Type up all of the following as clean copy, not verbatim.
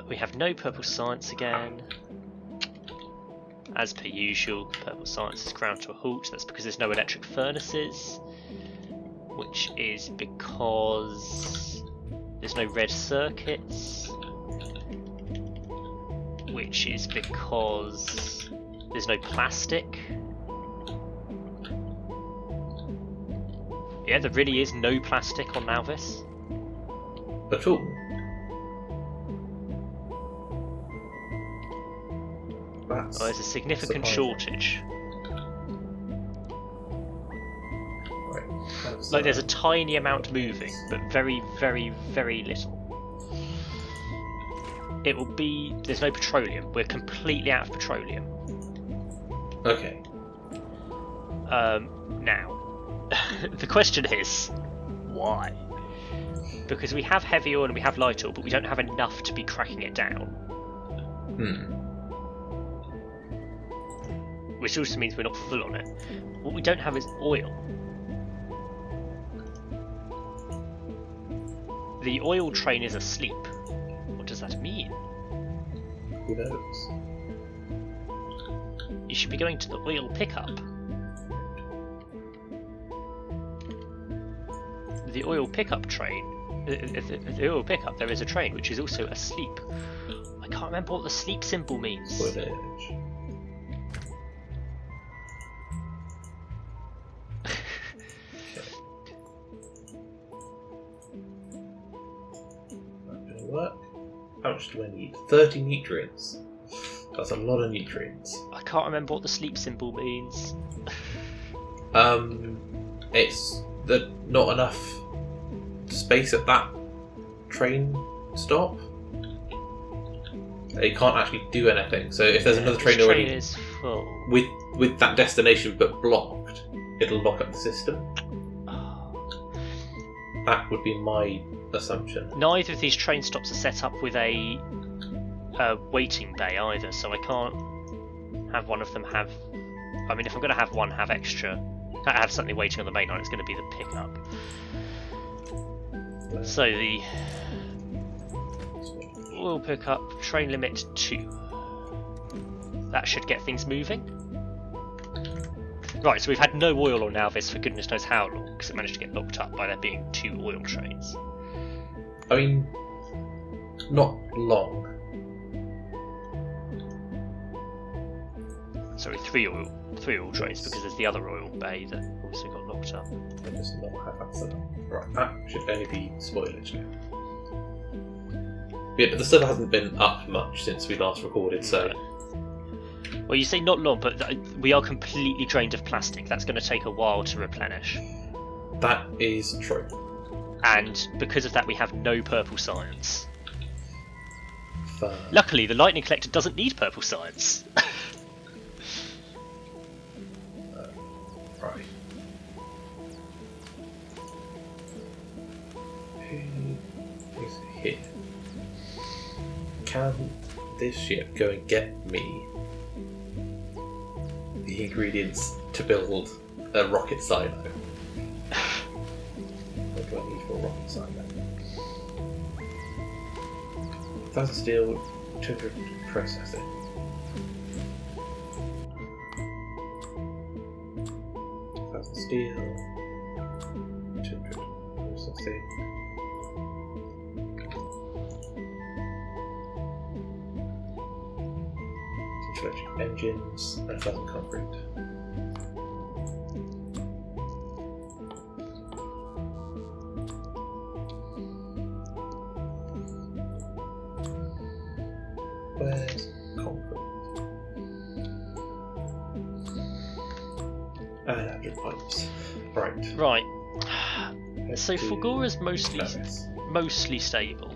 We have no purple science again. As per usual, purple science is ground to a halt. That's because there's no electric furnaces, which is because there's no red circuits, which is because there's no plastic. Yeah, there really is no plastic on Malvis. At all? Oh, there's a significant shortage. Right. Like there's a tiny amount moving, but very, very, very little. It will be... There's no petroleum. We're completely out of petroleum. Okay. Now, the question is, why? Because we have heavy oil and we have light oil, but we don't have enough to be cracking it down. Which also means we're not full on it. What we don't have is oil. The oil train is asleep. What does that mean? Who knows? You should be going to the oil pickup. The oil pickup train. The oil pickup, there is a train which is also asleep. I can't remember what the sleep symbol means. Footage. Work. How much do I need? 30 nutrients. That's a lot of nutrients. I can't remember what the sleep symbol means. It's not enough space at that train stop. It can't actually do anything. So if there's another train already is full. with that destination but blocked, it'll lock up the system. Oh. That would be my assumption. Neither of these train stops are set up with a waiting bay either, so I can't have one of them have... I mean, if I'm going to have one have extra... have something waiting on the main line, it's going to be the pickup. So the... oil pickup, train limit 2. That should get things moving. Right, so we've had no oil on Alvis for goodness knows how long, because it managed to get locked up by there being 2 oil trains. I mean, not long. Sorry, three oil trains, because there's the other oil bay that also got locked up. I just not have that set up. Right, that should only be spoilage now. Yeah, but the stuff hasn't been up much since we last recorded, so... Well, you say not long, but we are completely drained of plastic. That's going to take a while to replenish. That is true. And because of that, we have no purple science. Fun. Luckily, the lightning collector doesn't need purple science. Right. Who is here? Can this ship go and get me the ingredients to build a rocket silo? What do I need for a rocket silo? 1,000 steel, 200 processing. Steel, 200 processing. Electric engines, and 1,000 concrete. Where's concrete? And 100 pipes. Right. Right. So Fulgora's mostly stable.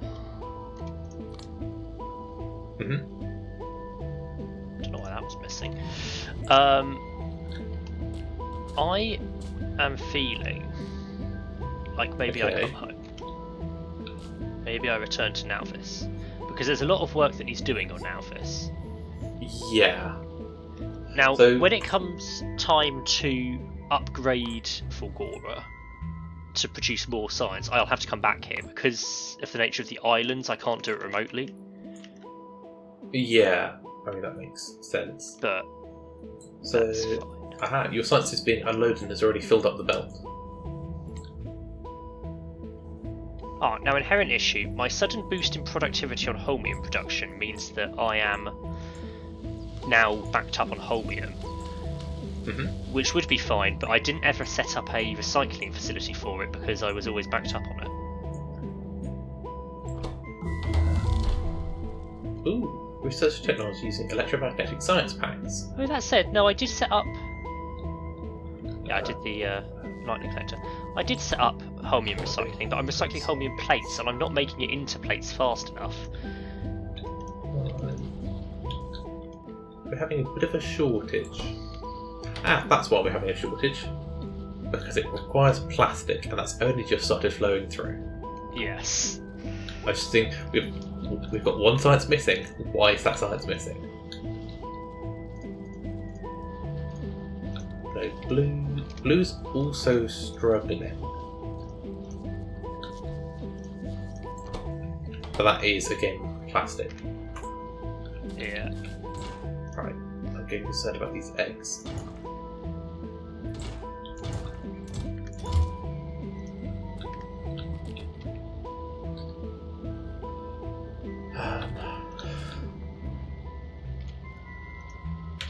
Mm-hmm. Don't know why that was missing. I am feeling like maybe I come home. Maybe I return to Nalvis. Because there's a lot of work that he's doing on Nalvis. Yeah. Now, when it comes time to upgrade Fulgora to produce more science, I'll have to come back here because of the nature of the islands. I can't do it remotely. Yeah, I mean that makes sense. But So, that's fine. aha, your science is being unloaded and has already filled up the belt. Ah, now inherent issue. My sudden boost in productivity on holmium production means that I am now backed up on holmium, which would be fine, but I didn't ever set up a recycling facility for it because I was always backed up on it. Ooh, research technology using electromagnetic science packs. Oh, that said, no, I did set up... Yeah, I did the lightning collector. I did set up holmium recycling, but I'm recycling holmium plates, and I'm not making it into plates fast enough. We're having a bit of a shortage. Ah, that's why we're having a shortage. Because it requires plastic, and that's only just started flowing through. Yes. I just think we've got one science missing. Why is that science missing? No, blue's also struggling. But that is, again, plastic. Yeah. Right, I'm getting concerned about these eggs.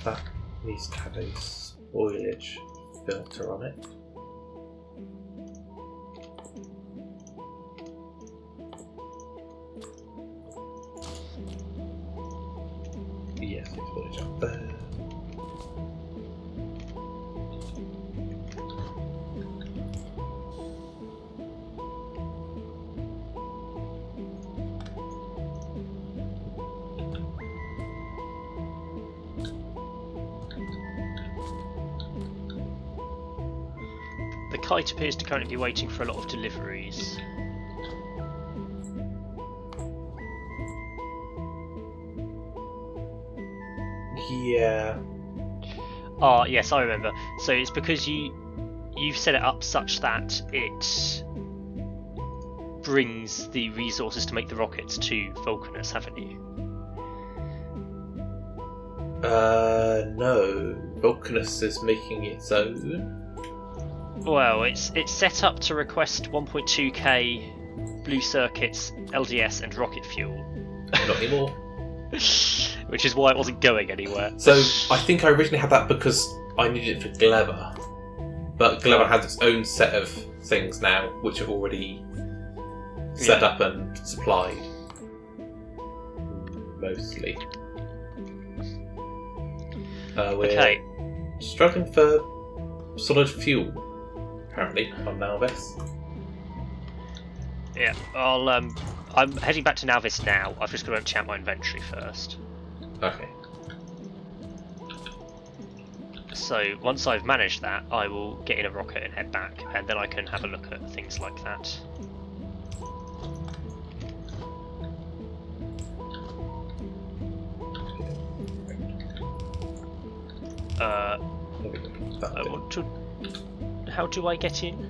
That needs to have a spoilage filter on it. Yes, spoilage up there. The kite appears to currently be waiting for a lot of deliveries. Yeah. Ah, yes, I remember. So it's because you've set it up such that it brings the resources to make the rockets to Vulcanus, haven't you? No. Vulcanus is making its own. Well, it's set up to request 1.2k blue circuits, LDS, and rocket fuel. Not anymore. Which is why it wasn't going anywhere. So, I think I originally had that because I needed it for Gleba. But Gleba has its own set of things now, which are already set up and supplied. Mostly. We're struggling for solid fuel, apparently, on Malvis. Yeah, I'm heading back to Nalvis now. I've just got to empty out my inventory first. Okay. So once I've managed that, I will get in a rocket and head back, and then I can have a look at things like that. I want to... How do I get in?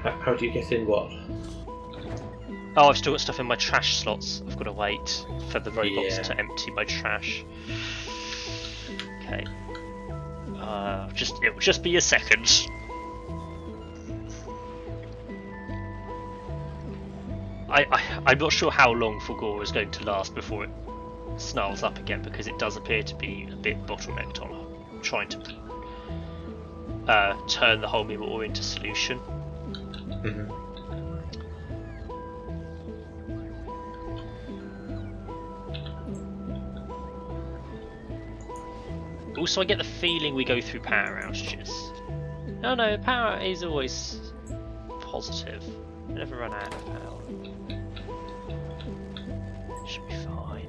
How do you get in what? Oh, I've still got stuff in my trash slots. I've got to wait for the robots to empty my trash. Okay. It will just be a second. I'm not sure how long Fulgora is going to last before it snarls up again, because it does appear to be a bit bottlenecked on trying to turn the whole mirror ore into solution. Mm-hmm. Also, I get the feeling we go through power outages. No, power is always positive. We never run out of power. Should be fine.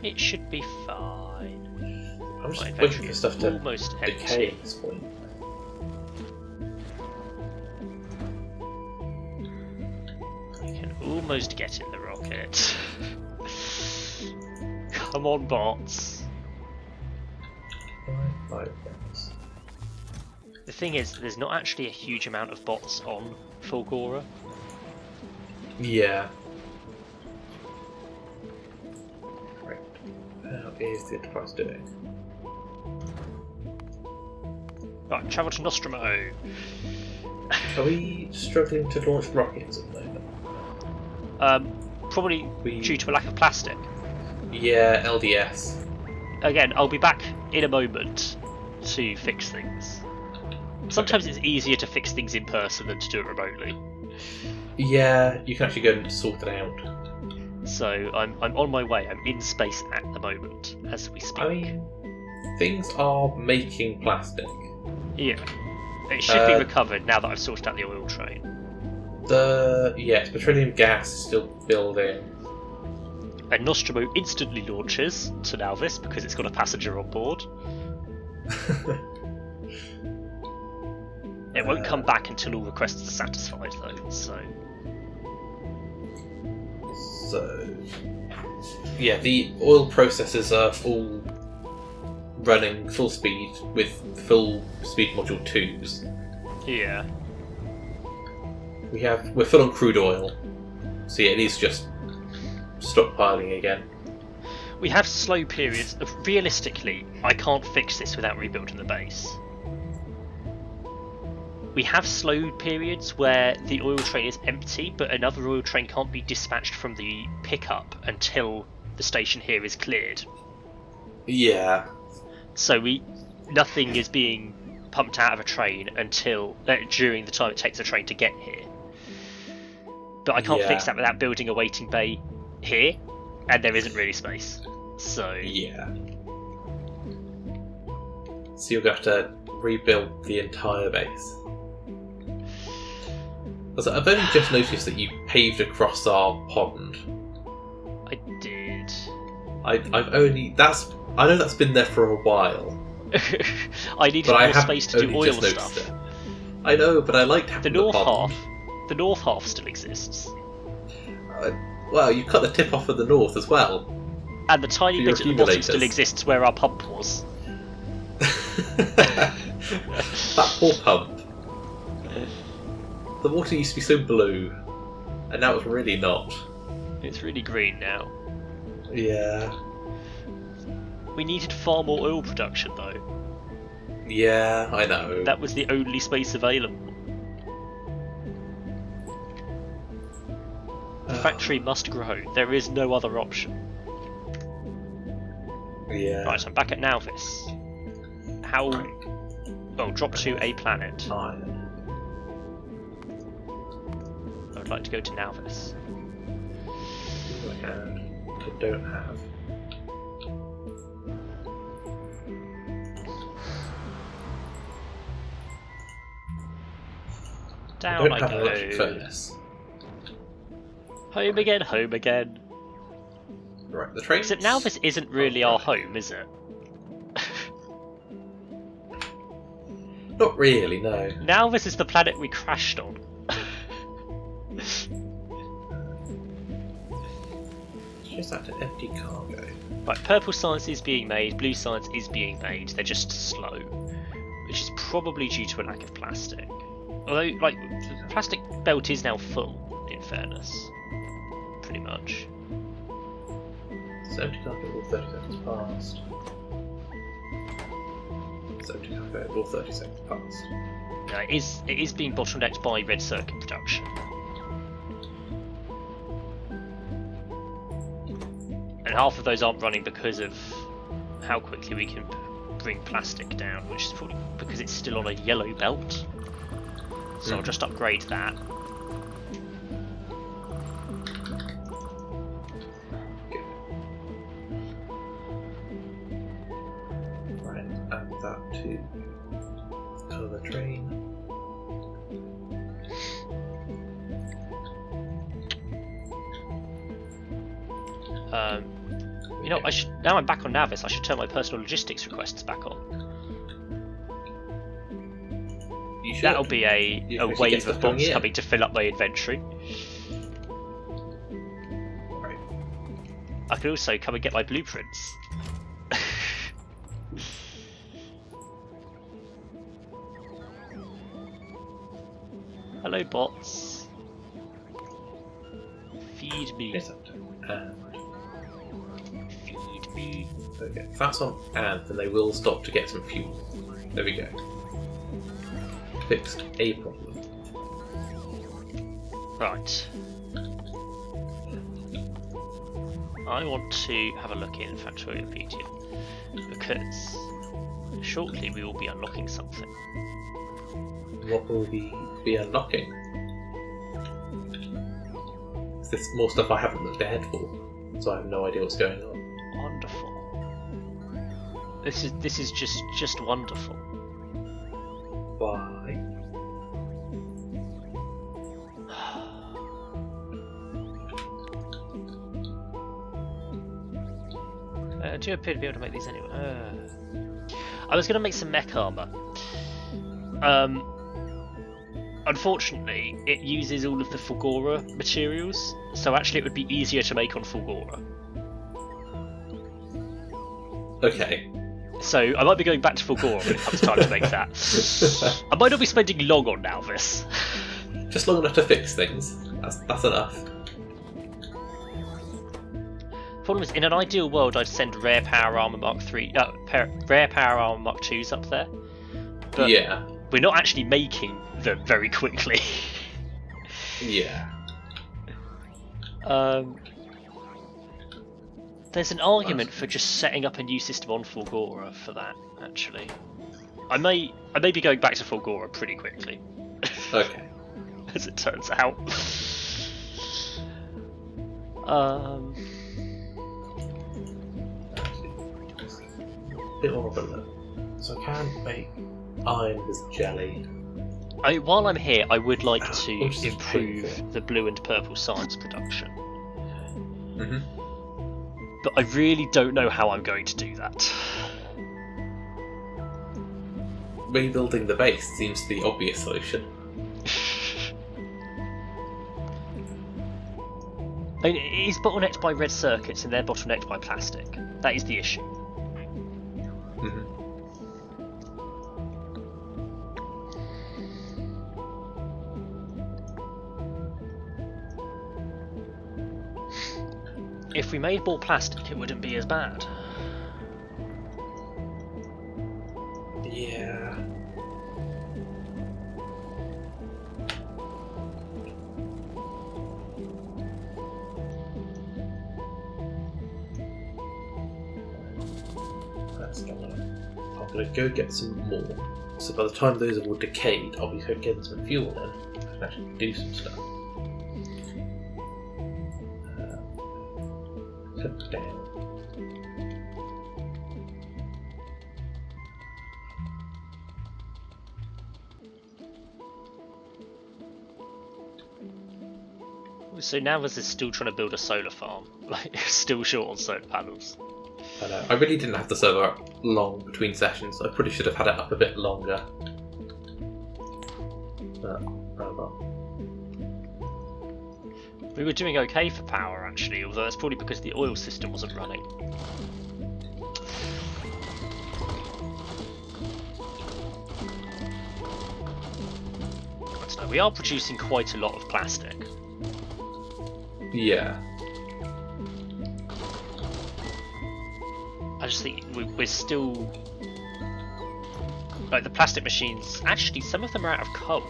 It should be fine. I'm just My waiting inventory for is stuff to almost decay empty. at this point. I can almost get in the rocket. Come on, bots. Five minutes. The thing is, there's not actually a huge amount of bots on Fulgora. Yeah. What is the Enterprise doing? Right, travel to Nostromo. Are we struggling to launch rockets at the moment? Probably due to a lack of plastic. Yeah, LDS. Again, I'll be back in a moment to fix things. Sometimes it's easier to fix things in person than to do it remotely. Yeah, you can actually go and sort it out. So I'm on my way. I'm in space at the moment as we speak. I mean, things are making plastic. Yeah, it should be recovered now that I've sorted out the oil train. Petroleum gas is still building. And Nostromo instantly launches to Nalvis because it's got a passenger on board. It won't come back until all requests are satisfied, though. So yeah, the oil processors are all running full speed with full speed module 2s. yeah, We're full on crude oil, so yeah, it needs just stockpiling again. we have slow periods. Realistically, I can't fix this without rebuilding the base. We have slow periods where the oil train is empty, but another oil train can't be dispatched from the pickup until the station here is cleared. Yeah. So nothing is being pumped out of a train until during the time it takes a train to get here. But I can't fix that without building a waiting bay here, and there isn't really space. So yeah. So you're going to have to rebuild the entire base. I've only just noticed that you paved across our pond. I did. I know that's been there for a while. I needed more space to do oil stuff. I know, but I liked having the pond. The north half still exists. Well, you cut the tip off of the north as well. And the tiny bit at the bottom still exists where our pump was. That poor pump. The water used to be so blue, and now it's really not. It's really green now. Yeah. We needed far more oil production though. Yeah, I know. That was the only space available. The factory must grow. There is no other option. Yeah. Right, I'm back at Nalvis. How... Well, drop to a planet. Iron. I would like to go to Nalvis. I don't have. Down I have go. an electric furnace. Home again, home again. Right, the train. Except Nalvis isn't really our home, is it? Not really, no. Nalvis is the planet we crashed on. Just have to empty cargo. Right, purple science is being made, blue science is being made. They're just slow, which is probably due to a lack of plastic. Although, like, the plastic belt is now full, in fairness. Pretty much. So empty cargo all 30 seconds past. So empty cargo all 30 seconds past. No, it is being bottlenecked by red circuit production. And half of those aren't running because of how quickly we can bring plastic down, which is probably because it's still on a yellow belt. So I'll just upgrade that. Right, add that to colour the train. You know, now I'm back on Navis, I should turn my personal logistics requests back on. You should. That'll be a wave of bots coming to fill up my inventory. Right. I can also come and get my blueprints. Hello, bots. Feed me. Yes, and Feed Okay, if that's on and then they will stop to get some fuel. There we go. Fixed a problem. Right. I want to have a look in Factorio because shortly we will be unlocking something. What will we be unlocking? Is this more stuff I haven't looked ahead for? So I have no idea what's going on. Wonderful. This is just wonderful. Why? Do you appear to be able to make these anyway? I was going to make some mech armor. Unfortunately, it uses all of the Fulgora materials, so actually it would be easier to make on Fulgora. Okay. So I might be going back to Fulgora when it comes time to make that. I might not be spending long on now this. Just long enough to fix things. That's enough. Problem is, in an ideal world, I'd send Rare Power Armor Mark 3, Rare Power Armor Mark 2s up there. But yeah. We're not actually making them very quickly. Yeah. There's an argument for just setting up a new system on Fulgora for that, actually. I may be going back to Fulgora pretty quickly. Okay. As it turns out. A bit more of a look. So I can make iron with jelly. While I'm here, I would like to What's this improve painful? the blue and purple science production. Mm-hmm. But I really don't know how I'm going to do that. Rebuilding the base seems the obvious solution. I mean, it is bottlenecked by red circuits and they're bottlenecked by plastic. That is the issue. Mm-hmm. If we made more plastic, it wouldn't be as bad. Yeah. That's gonna. I'm gonna go get some more. So by the time those are all decayed, I'll be getting some fuel in. I can actually do some stuff. Put down. So now is still trying to build a solar farm. Like, still short on solar panels. I know. I really didn't have the server up long between sessions. I probably should have had it up a bit longer. But, oh well. We were doing okay for power, actually, although that's probably because the oil system wasn't running. I don't know, we are producing quite a lot of plastic. Yeah. I just think we're still... Like, the plastic machines... Actually, some of them are out of coal.